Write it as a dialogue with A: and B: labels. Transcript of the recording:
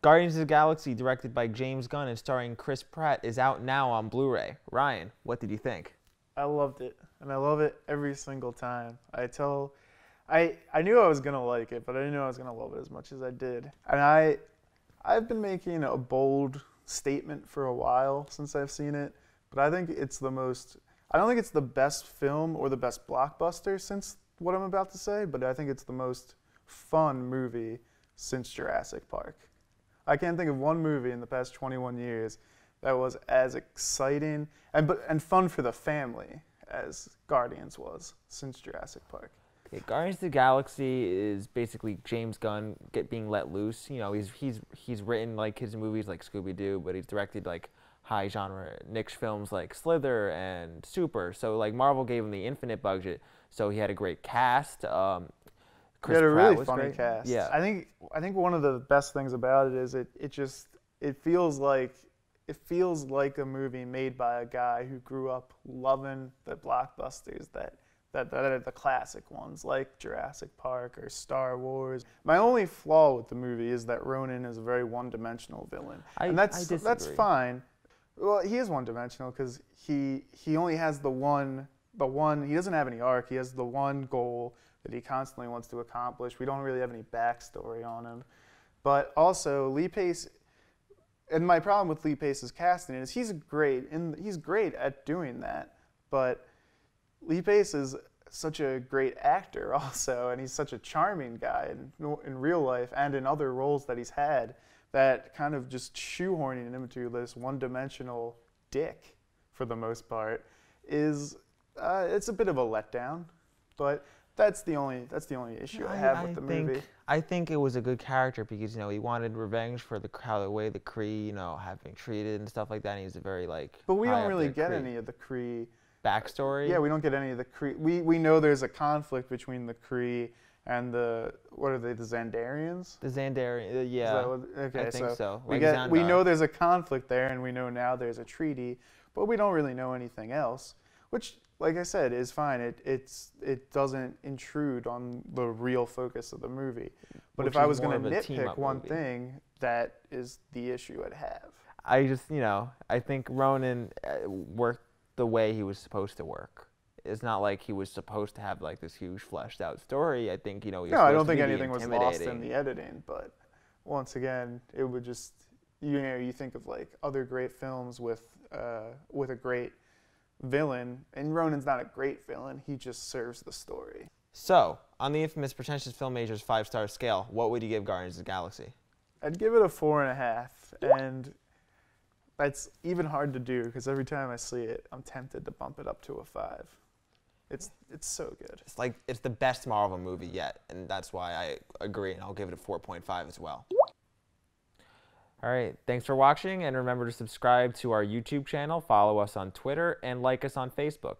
A: Guardians of the Galaxy, directed by James Gunn and starring Chris Pratt, is out now on Blu-ray. Ryan, what did you think?
B: I loved it, and I love it every single time. I knew I was gonna like it, but I didn't know I was gonna love it as much as I did. And I've been making a bold statement for a while since I've seen it, but I think it's the most. I don't think it's the best film or the best blockbuster since what I'm about to say, but I think it's the most fun movie since Jurassic Park. I can't think of one movie in the past 21 years that was as exciting and fun for the family as Guardians was since Jurassic Park.
A: Okay, Guardians of the Galaxy is basically James Gunn being let loose. You know, he's written like his movies like Scooby-Doo, but he's directed like high genre niche films like Slither and Super. So like Marvel gave him the infinite budget, so he had a great cast.
B: Chris Pratt
A: really
B: was funny
A: great.
B: cast.
A: Yeah,
B: I think one of the best things about it is it feels like a movie made by a guy who grew up loving the blockbusters that are the classic ones like Jurassic Park or Star Wars. My only flaw with the movie is that Ronan is a very one-dimensional villain, and that's fine. Well, he is one-dimensional because he only has the one. He doesn't have any arc. He has the one goal that he constantly wants to accomplish. We don't really have any backstory on him. But also, Lee Pace, and my problem with Lee Pace's casting is he's great at doing that, but Lee Pace is such a great actor also, and he's such a charming guy in real life and in other roles that he's had, that kind of just shoehorning him into this one-dimensional dick for the most part is it's a bit of a letdown, but that's the only issue I have with the movie.
A: I think it was a good character because, you know, he wanted revenge for the way the Kree, you know, have been treated and stuff like that. And he was a very like.
B: But we don't really get any of the Kree
A: backstory.
B: Yeah, we don't get any of the Kree. We know there's a conflict between the Kree and the Xandarians?
A: The Xandarians, yeah.
B: Okay,
A: I think so.
B: We know there's a conflict there, and we know now there's a treaty, but we don't really know anything else, which, like I said, is fine. It doesn't intrude on the real focus of the movie. But if I was going to nitpick one thing, that is the issue I'd have.
A: I think Ronan worked the way he was supposed to work. It's not like he was supposed to have like this huge fleshed out story. I think, he was
B: No, I don't think anything was lost in the editing, but once again, it would just, you think of like other great films with a great villain, and Ronan's not a great villain, he just serves the story.
A: So, on the infamous Pretentious Film Majors 5-star scale, what would you give Guardians of the Galaxy?
B: I'd give it a 4.5, and that's even hard to do because every time I see it, I'm tempted to bump it up to a 5. It's so good.
A: It's the best Marvel movie yet, and that's why I agree, and I'll give it a 4.5 as well. All right, thanks for watching, and remember to subscribe to our YouTube channel, follow us on Twitter, and like us on Facebook.